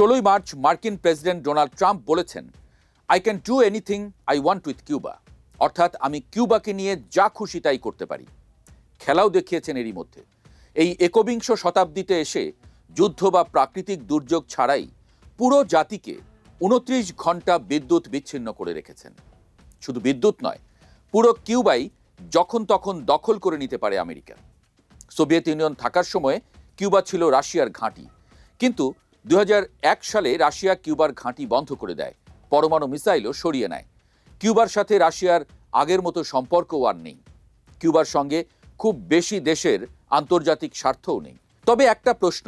March মার্কিন president Donald Trump বলেছেন, I can do anything I want with Cuba. অর্থাৎ আমি কিউবাকে নিয়ে যা খুশি তাই করতে পারি। খেলাও দেখিয়েছেন এরই মধ্যে। এই একবিংশ শতাব্দীতে এসে যুদ্ধ বা প্রাকৃতিক দুর্যোগ ছাড়াই পুরো জাতিকে 29 ঘন্টা বিদ্যুৎ বিচ্ছিন্ন করে রেখেছেন। শুধু বিদ্যুৎ নয়, পুরো কিউবাই যখন তখন দখল করে নিতে পারে আমেরিকা। সোভিয়েত ইউনিয়ন থাকার সময় কিউবা ছিল রাশিয়ার ঘাঁটি, কিন্তু 2001 সালে রাশিয়া কিউবার ঘাঁটি বন্ধ করে দেয়, পরমাণু মিসাইলও সরিয়ে নেয়। কিউবার সাথে রাশিয়ার আগের মতো সম্পর্কও আর নেই। কিউবার সঙ্গে খুব বেশি দেশের আন্তর্জাতিক স্বার্থও নেই। তবে একটা প্রশ্ন,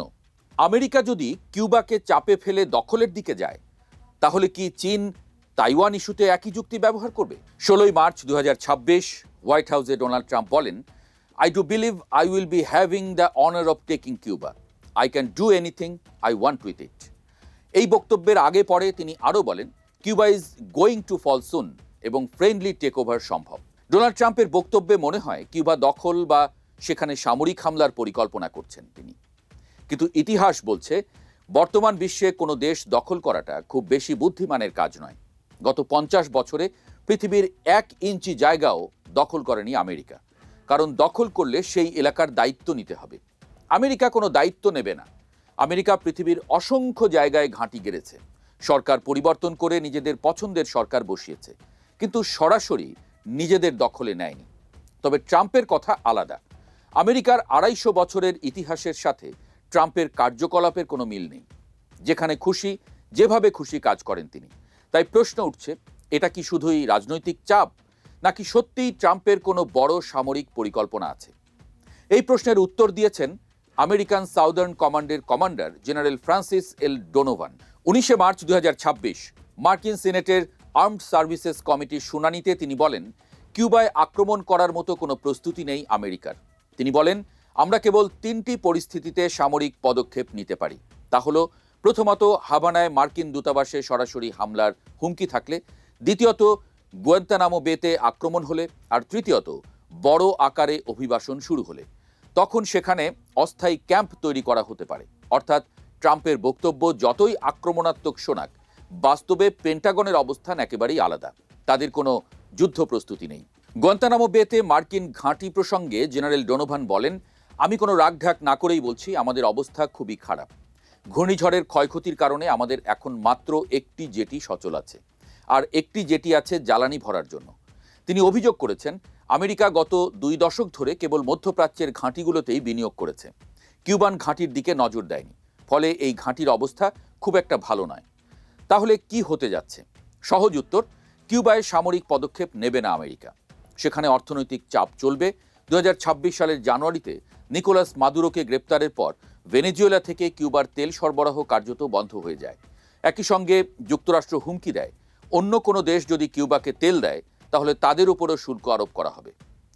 আমেরিকা যদি কিউবাকে চাপে ফেলে দখলের দিকে যায়, তাহলে কি চীন তাইওয়ান ইস্যুতে একই যুক্তি ব্যবহার করবে? 16 মার্চ 2026 হোয়াইট হাউসে ডোনাল্ড ট্রাম্প বলেন, I do believe I will be having the honor of taking Cuba. I can do anything I want with it. এই বক্তব্যের আগে পরে তিনি আরও বলেন, Cuba is going to fall soon এবং ফ্রেন্ডলি টেক ওভার সম্ভব। ডোনাল্ড ট্রাম্পের বক্তব্যে মনে হয় কিউবা দখল বা সেখানে সামরিক হামলার পরিকল্পনা করছেন তিনি। কিন্তু ইতিহাস বলছে, বর্তমান বিশ্বে কোনো দেশ দখল করাটা খুব বেশি বুদ্ধিমানের কাজ নয়। গত 50 বছরে পৃথিবীর 1 ইঞ্চি জায়গাও দখল করেনি আমেরিকা, কারণ দখল করলে সেই এলাকার দায়িত্ব নিতে হবে। আমেরিকা কোনো দায়িত্ব নেবে না। আমেরিকা পৃথিবীর অসংখ্য জায়গায় ঘাঁটি গেড়েছে, সরকার পরিবর্তন করে নিজেদের পছন্দের সরকার বসিয়েছে, কিন্তু সরাসরি নিজেদের দখলে নেয়নি। তবে ট্রাম্পের কথা আলাদা। আমেরিকার 250 বছরের ইতিহাসের সাথে ট্রাম্পের কার্যকলাপের কোনো মিল নেই। যেখানে খুশি যেভাবে খুশি কাজ করেন তিনি। তাই প্রশ্ন উঠছে, এটা কি শুধুই রাজনৈতিক চাপ, নাকি সত্যিই ট্রাম্পের কোনো বড় সামরিক পরিকল্পনা আছে? এই প্রশ্নের উত্তর দিয়েছেন আমেরিকান সাউদার্ন কমান্ডের কমান্ডার জেনারেল ফ্রান্সিস এল ডোনোভান। 19 মার্চ 2026 মার্কিন সিনেটের আর্মড সার্ভিসেস কমিটির শুনানিতে তিনি বলেন, কিউবায় আক্রমণ করার মতো কোনো প্রস্তুতি নেই আমেরিকার। তিনি বলেন, আমরা কেবল 3টি পরিস্থিতিতে সামরিক পদক্ষেপ নিতে পারি। তা হলো, প্রথমত হাভানায় মার্কিন দূতাবাসে সরাসরি হামলার হুমকি থাকলে, দ্বিতীয়ত গুয়ান্তানামো বেতে আক্রমণ হলে, আর তৃতীয়ত বড় আকারে অভিবাসন শুরু হলে। তখন সেখানে অস্থায়ী ক্যাম্প তৈরি করা হতে পারে। অর্থাৎ ট্রাম্পের বক্তব্য যতই আক্রমণাত্মক শোনাক, বাস্তবে পেন্টাগনের অবস্থান একেবারেই আলাদা। তাদের কোনো যুদ্ধ প্রস্তুতি নেই। গুয়ান্তানামো বেতে মার্কিন ঘাঁটি প্রসঙ্গে জেনারেল ডোনোভান বলেন, আমি কোনো রাগঢাক না করেই বলছি, আমাদের অবস্থা খুবই খারাপ। ঘূর্ণিঝড়ের ক্ষয়ক্ষতির কারণে আমাদের এখন মাত্র একটি জেটি সচল আছে, আর একটি জেটি আছে জ্বালানি ভরার জন্য। তিনি অভিযোগ করেছেন, আমেরিকা গত 2 দশক ধরে কেবল মধ্যপ্রাচ্যের ঘাঁটিগুলোতেই বিনিয়োগ করেছে, কিউবান ঘাঁটির দিকে নজর দেয়নি। ফলে এই ঘাঁটির অবস্থা খুব একটা ভালো নয়। তাহলে কি হতে যাচ্ছে? সহজ উত্তর, কিউবায় সামরিক পদক্ষেপ নেবে না আমেরিকা। সেখানে অর্থনৈতিক চাপ চলবে। 2026 সালের জানুয়ারিতে নিকোলাস মাদুরোকে গ্রেপ্তারের পর ভেনেজুয়েলা থেকে কিউবার তেল সরবরাহ কার্যত বন্ধ হয়ে যায়। একই সঙ্গে যুক্তরাষ্ট্র হুমকি দেয়, অন্য কোনো দেশ যদি কিউবাকে তেল দেয়, তাহলে তাদের উপরও শুল্ক আরোপ করা হবে।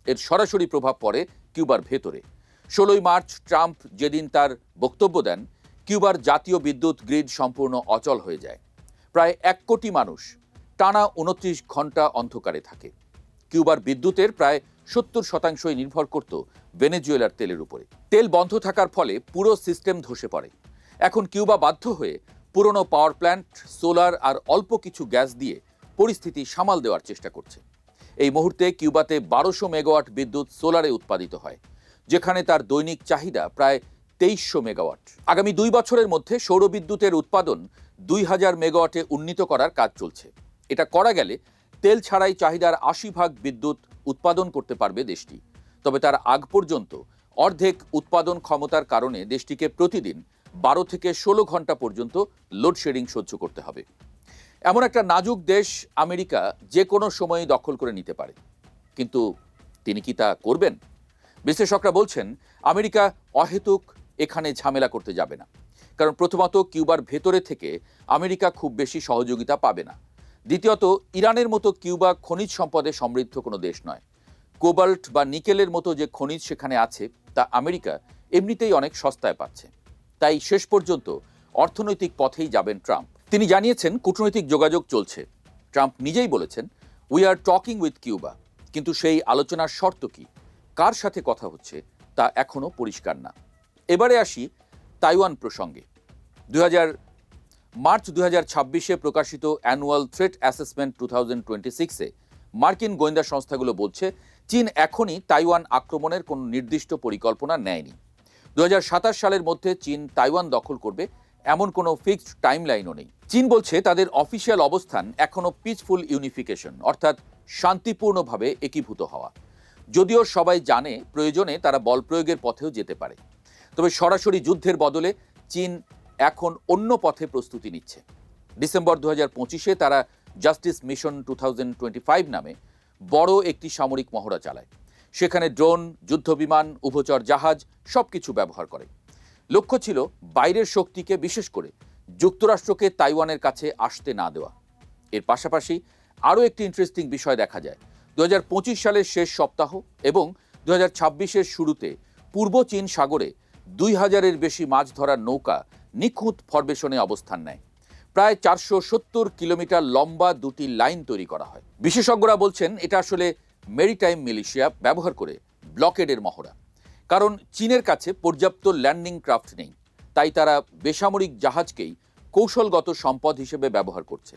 এর সরাসরি প্রভাব পড়ে কিউবার ভেতরে। 16 মার্চ ট্রাম্প যেদিন তার বক্তব্য দেন, কিউবার জাতীয় বিদ্যুৎ গ্রিড সম্পূর্ণ অচল হয়ে যায়। প্রায় 1 কোটি মানুষ টানা 29 ঘন্টা অন্ধকারে থাকে। কিউবার বিদ্যুতের প্রায় 70% নির্ভর করত ভেনেজুয়েলার তেলের উপরে। তেল বন্ধ থাকার ফলে পুরো সিস্টেম ধসে পড়ে। এখন কিউবা বাধ্য হয়ে পুরনো পাওয়ার প্ল্যান্ট, সোলার আর অল্প কিছু গ্যাস দিয়ে পরিস্থিতি সামাল দেওয়ার চেষ্টা করছে। এই মুহূর্তে কিউবাতে 1200 মেগাওয়াট বিদ্যুৎ সোলারে উৎপাদিত হয়, যেখানে তার দৈনিক চাহিদা প্রায় 2300 মেগাওয়াট। আগামী 2 বছরের মধ্যে সৌরবিদ্যুতের উৎপাদন 2000 মেগাওয়াটে উন্নীত করার কাজ চলছে। এটা করা গেলে তেল ছাড়াই চাহিদার 80% বিদ্যুৎ উৎপাদন করতে পারবে দেশটি। তবে তার আগ পর্যন্ত অর্ধেক উৎপাদন ক্ষমতার কারণে দেশটিকে প্রতিদিন 12 থেকে 16 ঘন্টা পর্যন্ত লোডশেডিং সহ্য করতে হবে। এমন একটা নাজুক দেশ আমেরিকা যে কোনো সময়ই দখল করে নিতে পারে। কিন্তু তিনি কি তা করবেন? বিশ্লেষকরা বলছেন, আমেরিকা অহেতুক এখানে ঝামেলা করতে যাবে না। কারণ প্রথমত, কিউবার ভেতরে থেকে আমেরিকা খুব বেশি সহযোগিতা পাবে না। দ্বিতীয়ত, ইরানের মতো কিউবা খনিজ সম্পদে সমৃদ্ধ কোনো দেশ নয়। কোবাল্ট বা নিকেলের মতো যে খনিজ সেখানে আছে, তা আমেরিকা এমনিতেই অনেক সস্তায় পাচ্ছে। তাই শেষ পর্যন্ত অর্থনৈতিক পথেই যাবেন ট্রাম্প। তিনি জানিয়েছেন, কূটনৈতিক যোগাযোগ চলছে। ট্রাম্প নিজেই বলেছেন, we are talking with Cuba. কিন্তু সেই আলোচনার শর্ত কি, কার সাথে কথা হচ্ছে, তা এখনও পরিষ্কার না। এবারে আসি তাইওয়ান প্রসঙ্গে। মার্চ 2026-এ প্রকাশিত অ্যানুয়াল থ্রেট অ্যাসেসমেন্ট 2026-এ মার্কিন গোয়েন্দা সংস্থাগুলো বলছে চীন এখনই তাইওয়ান আক্রমণের কোনো নির্দিষ্ট পরিকল্পনা নেয়নি। 2027 সালের মধ্যে চীন তাইওয়ান দখল করবে এমন কোনো ফিক্সড টাইমলাইনও নেই। চীন বলছে তাদের অফিসিয়াল অবস্থান এখনও পিসফুল ইউনিফিকেশন, অর্থাৎ শান্তিপূর্ণভাবে একীভূত হওয়া। যদিও সবাই জানে প্রয়োজনে তারা বল প্রয়োগের পথেও যেতে পারে। তবে সরাসরি যুদ্ধের বদলে চীন এখন অন্য পথে প্রস্তুতি নিচ্ছে। ডিসেম্বর 2025-এ তারা জাস্টিস মিশন 2025 নামে বড় একটি সামরিক মহড়া চালায়। সেখানে ড্রোন, যুদ্ধবিমান, উভচর জাহাজ সবকিছু ব্যবহার করে। লক্ষ্য ছিল বাইরের শক্তিকে, বিশেষ করে যুক্তরাষ্ট্রকে তাইওয়ানের কাছে আসতে না দেওয়া। এর পাশাপাশি আরও একটি ইন্টারেস্টিং বিষয় দেখা যায়। 2025 সালের শেষ সপ্তাহ এবং 2026-এর শুরুতে পূর্ব চীন সাগরে 2000-এর বেশি মাছ ধরার নৌকা নিখুঁত ফরমেশনে অবস্থান নেয়। প্রায় 470 কিলোমিটার লম্বা দুটি লাইন তৈরি করা হয়। বিশেষজ্ঞরা বলছেন এটা আসলে মেরিটাইম মিলিশিয়া ব্যবহার করে ব্লকেডের মহড়া। কারণ চীনের কাছে পর্যাপ্ত ল্যান্ডিং ক্রাফট নেই, তাই তারা বেসামরিক জাহাজকেই কৌশলগত সম্পদ হিসেবে ব্যবহার করছে।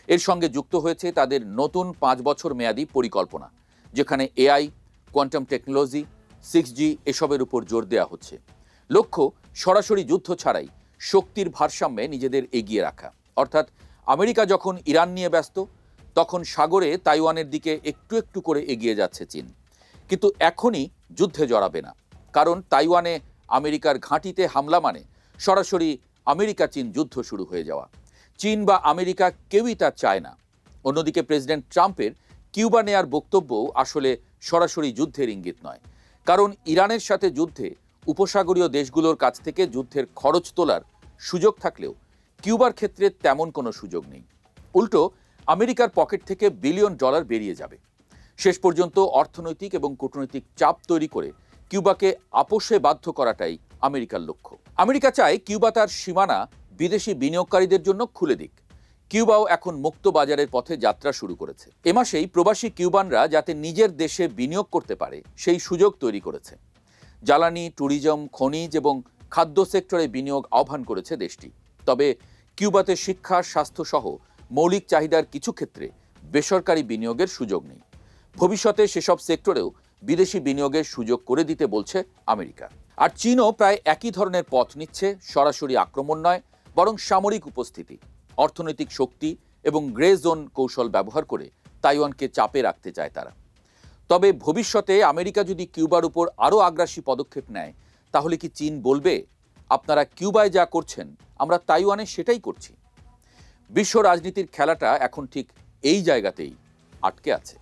এর সঙ্গে যুক্ত হয়েছে তাদের নতুন 5 বছর মেয়াদী পরিকল্পনা, যেখানে এআই, কোয়ান্টাম টেকনোলজি, 6G এসবের উপর জোর দেওয়া হচ্ছে। লক্ষ্য সরাসরি যুদ্ধ ছাড়াই শক্তির ভারসাম্যে নিজেদের এগিয়ে রাখা। অর্থাৎ আমেরিকা যখন ইরান নিয়ে ব্যস্ত, তখন সাগরে তাইওয়ানের দিকে একটু একটু করে এগিয়ে যাচ্ছে চীন। কিন্তু এখনই যুদ্ধে জড়াবে না, কারণ তাইওয়ানে আমেরিকার ঘাঁটিতে হামলা মানে সরাসরি আমেরিকা চীন যুদ্ধ শুরু হয়ে যাওয়া। চীন বা আমেরিকা কেউই তা চায় না। অন্যদিকে প্রেসিডেন্ট ট্রাম্পের কিউবা নেয়ার বক্তব্য আসলে সরাসরি যুদ্ধের ইঙ্গিত নয়, কারণ ইরানের সাথে যুদ্ধে উপসাগরীয় দেশগুলোর কাছ থেকে যুদ্ধের খরচ তোলার সুযোগ থাকলেও কিউবার ক্ষেত্রে তেমন কোনো সুযোগ নেই। উল্টো আমেরিকার পকেট থেকে বিলিয়ন ডলার বেরিয়ে যাবে। শেষ পর্যন্ত অর্থনৈতিক এবং কূটনৈতিক চাপ তৈরি করে কিউবাকে আপোষে বাধ্য করাটাই আমেরিকার লক্ষ্য। আমেরিকা চায় কিউবা তার সীমানা বিদেশি বিনিয়োগকারীদের জন্য খুলে দিক। কিউবাও এখন মুক্ত বাজারের পথে যাত্রা শুরু করেছে। এ মাসেই প্রবাসী কিউবানরা যাতে নিজের দেশে বিনিয়োগ করতে পারে সেই সুযোগ তৈরি করেছে। জ্বালানি, ট্যুরিজম, খনিজ এবং খাদ্য সেক্টরে বিনিয়োগ আহ্বান করেছে দেশটি। তবে কিউবাতে শিক্ষা, স্বাস্থ্য সহ মৌলিক চাহিদার কিছু ক্ষেত্রে বেসরকারি বিনিয়োগের সুযোগ নেই। ভবিষ্যতে সেসব সেক্টরেও বিদেশি বিনিয়োগের সুযোগ করে দিতে বলছে আমেরিকা। আর চীনও প্রায় একই ধরনের পথ নিচ্ছে। সরাসরি আক্রমণ নয়, বরং সামরিক উপস্থিতি, অর্থনৈতিক শক্তি এবং গ্রে জোন কৌশল ব্যবহার করে তাইওয়ানকে চাপে রাখতে চায় তারা। তবে ভবিষ্যতে আমেরিকা যদি কিউবার উপর আরও আগ্রাসী পদক্ষেপ নেয়, তাহলে কি চীন বলবে, আপনারা কিউবায় যা করছেন আমরা তাইওয়ানে সেটাই করছি? বিশ্ব রাজনীতির খেলাটা এখন ঠিক এই জায়গাতেই আটকে আছে।